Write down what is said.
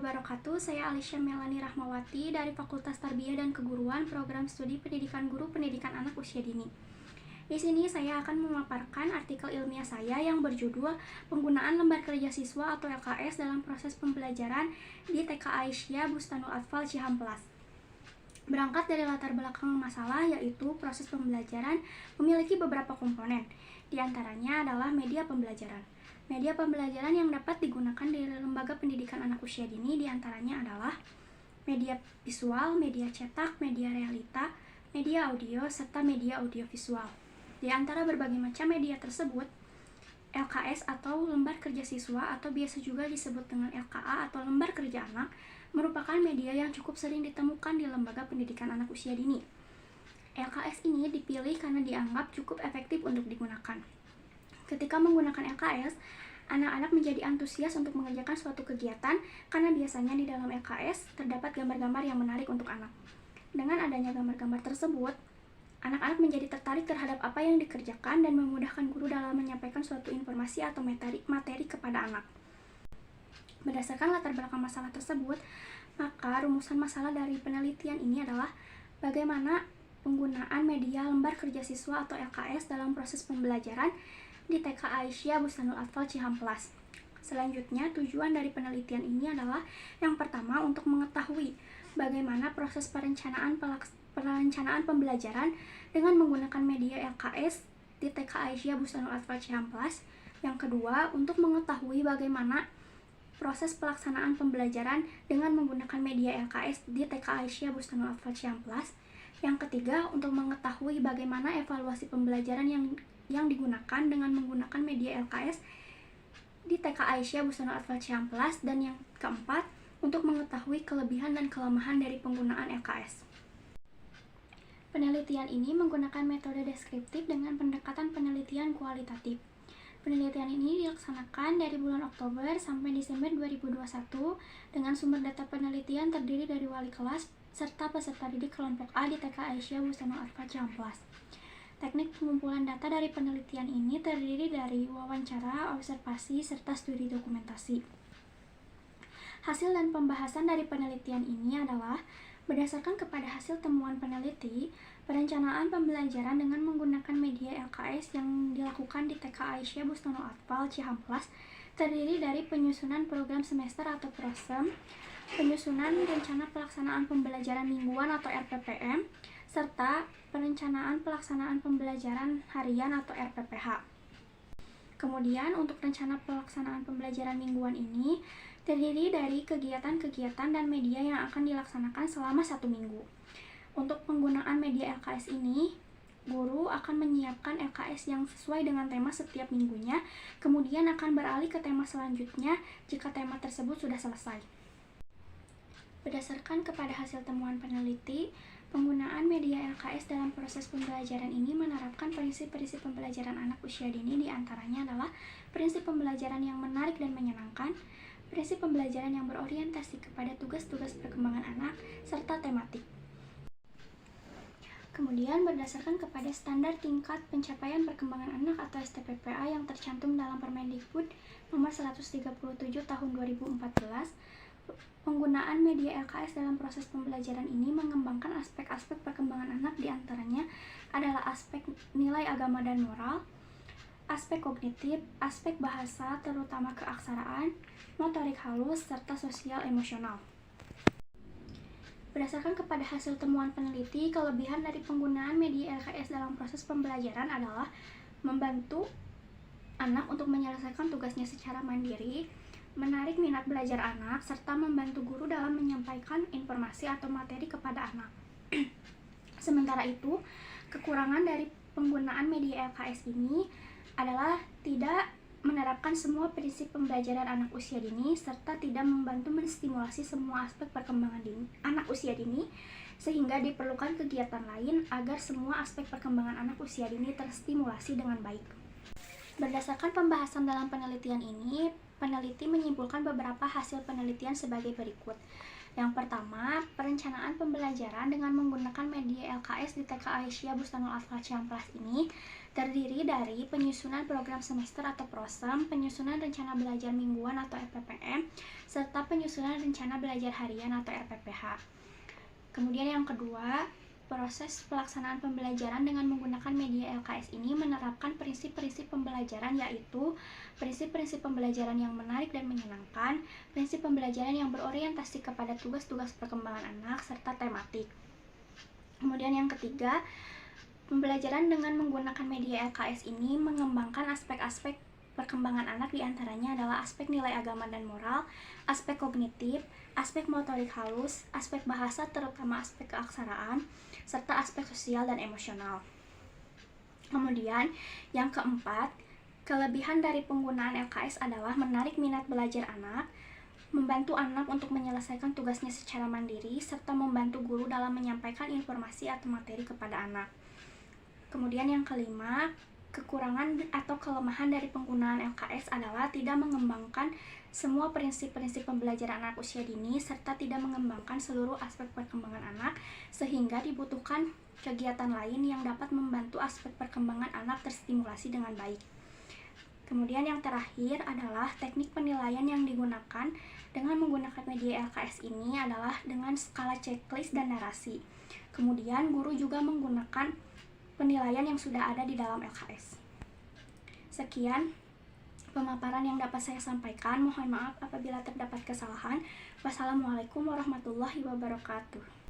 wabarakatuh. Saya Alisha Melani Rahmawati dari Fakultas Tarbiyah dan Keguruan Program Studi Pendidikan Guru Pendidikan Anak Usia Dini. Di sini saya akan memaparkan artikel ilmiah saya yang berjudul Penggunaan Lembar Kerja Siswa atau LKS dalam Proses Pembelajaran di TK Aisyah Bustanul Atfal Cihampelas. Berangkat dari latar belakang masalah, yaitu proses pembelajaran memiliki beberapa komponen. Di antaranya adalah media pembelajaran. Media pembelajaran yang dapat digunakan di lembaga pendidikan anak usia dini diantaranya adalah media visual, media cetak, media realita, media audio, serta media audiovisual. Di antara berbagai macam media tersebut, LKS atau lembar kerja siswa atau biasa juga disebut dengan LKA atau lembar kerja anak merupakan media yang cukup sering ditemukan di lembaga pendidikan anak usia dini. LKS ini dipilih karena dianggap cukup efektif untuk digunakan. Ketika menggunakan LKS, anak-anak menjadi antusias untuk mengerjakan suatu kegiatan karena biasanya di dalam LKS terdapat gambar-gambar yang menarik untuk anak. Dengan adanya gambar-gambar tersebut, anak-anak menjadi tertarik terhadap apa yang dikerjakan dan memudahkan guru dalam menyampaikan suatu informasi atau materi kepada anak. Berdasarkan latar belakang masalah tersebut, maka rumusan masalah dari penelitian ini adalah bagaimana penggunaan media lembar kerja siswa atau LKS dalam proses pembelajaran di TK Aisyah Bustanul Atfal Cihampelas. Selanjutnya, tujuan dari penelitian ini adalah yang pertama untuk mengetahui bagaimana proses perencanaan pembelajaran dengan menggunakan media LKS di TK Aisyah Bustanul Atfal Cihampelas. Yang kedua, untuk mengetahui bagaimana proses pelaksanaan pembelajaran dengan menggunakan media LKS di TK Aisyah Bustanul Atfal Cihampelas. Yang ketiga, untuk mengetahui bagaimana evaluasi pembelajaran yang digunakan dengan menggunakan media LKS di TK Aisyah Bustanul Atfal Cihampelas. Dan yang keempat, untuk mengetahui kelebihan dan kelemahan dari penggunaan LKS. Penelitian ini menggunakan metode deskriptif dengan pendekatan penelitian kualitatif. Penelitian ini dilaksanakan dari bulan Oktober sampai Desember 2021 dengan sumber data penelitian terdiri dari wali kelas serta peserta didik kelompok A di TK Aisyah Bustanul Atfal Cihampelas. Teknik pengumpulan data dari penelitian ini terdiri dari wawancara, observasi, serta studi dokumentasi. Hasil dan pembahasan dari penelitian ini adalah berdasarkan kepada hasil temuan peneliti, perencanaan pembelajaran dengan menggunakan media LKS yang dilakukan di TK Aisyah Bustanul Atfal Cihampelas terdiri dari penyusunan program semester atau prosem, penyusunan rencana pelaksanaan pembelajaran mingguan atau RPPM, serta perencanaan pelaksanaan pembelajaran harian atau RPPH. Kemudian untuk rencana pelaksanaan pembelajaran mingguan ini terdiri dari kegiatan-kegiatan dan media yang akan dilaksanakan selama 1 minggu. Untuk penggunaan media LKS ini, guru akan menyiapkan LKS yang sesuai dengan tema setiap minggunya, kemudian akan beralih ke tema selanjutnya jika tema tersebut sudah selesai. Berdasarkan kepada hasil temuan peneliti, penggunaan media LKS dalam proses pembelajaran ini menerapkan prinsip-prinsip pembelajaran anak usia dini, diantaranya adalah prinsip pembelajaran yang menarik dan menyenangkan, prinsip pembelajaran yang berorientasi kepada tugas-tugas perkembangan anak, serta tematik. Kemudian berdasarkan kepada standar tingkat pencapaian perkembangan anak atau STPPA yang tercantum dalam Permendikbud nomor 137 tahun 2014, penggunaan media LKS dalam proses pembelajaran ini mengembangkan aspek-aspek perkembangan anak, diantaranya adalah aspek nilai agama dan moral, aspek kognitif, aspek bahasa terutama keaksaraan, motorik halus, serta sosial emosional. Berdasarkan kepada hasil temuan peneliti, kelebihan dari penggunaan media LKS dalam proses pembelajaran adalah membantu anak untuk menyelesaikan tugasnya secara mandiri, menarik minat belajar anak, serta membantu guru dalam menyampaikan informasi atau materi kepada anak. Sementara itu, kekurangan dari penggunaan media LKS ini adalah tidak menerapkan semua prinsip pembelajaran anak usia dini, serta tidak membantu menstimulasi semua aspek perkembangan anak usia dini, sehingga diperlukan kegiatan lain agar semua aspek perkembangan anak usia dini terstimulasi dengan baik. Berdasarkan pembahasan dalam penelitian ini, peneliti menyimpulkan beberapa hasil penelitian sebagai berikut. Yang pertama, perencanaan pembelajaran dengan menggunakan media LKS di TK Aisyah Bustanul Atfal Ciamplas ini terdiri dari penyusunan program semester atau prosem, penyusunan rencana belajar mingguan atau RPPM, serta penyusunan rencana belajar harian atau RPPH. Kemudian yang kedua, proses pelaksanaan pembelajaran dengan menggunakan media LKS ini menerapkan prinsip-prinsip pembelajaran, yaitu prinsip-prinsip pembelajaran yang menarik dan menyenangkan, prinsip pembelajaran yang berorientasi kepada tugas-tugas perkembangan anak, serta tematik. Kemudian yang ketiga, pembelajaran dengan menggunakan media LKS ini mengembangkan aspek-aspek perkembangan anak, diantaranya adalah aspek nilai agama dan moral, aspek kognitif, aspek motorik halus, aspek bahasa terutama aspek keaksaraan, serta aspek sosial dan emosional. Kemudian yang keempat, kelebihan dari penggunaan LKS adalah menarik minat belajar anak, membantu anak untuk menyelesaikan tugasnya secara mandiri, serta membantu guru dalam menyampaikan informasi atau materi kepada anak. Kemudian yang kelima, kekurangan atau kelemahan dari penggunaan LKS adalah tidak mengembangkan semua prinsip-prinsip pembelajaran anak usia dini serta tidak mengembangkan seluruh aspek perkembangan anak, sehingga dibutuhkan kegiatan lain yang dapat membantu aspek perkembangan anak terstimulasi dengan baik. Kemudian yang terakhir adalah teknik penilaian yang digunakan dengan menggunakan media LKS ini adalah dengan skala checklist dan narasi. Kemudian guru juga menggunakan penilaian yang sudah ada di dalam LKS. Sekian pemaparan yang dapat saya sampaikan. Mohon maaf apabila terdapat kesalahan. Wassalamualaikum warahmatullahi wabarakatuh.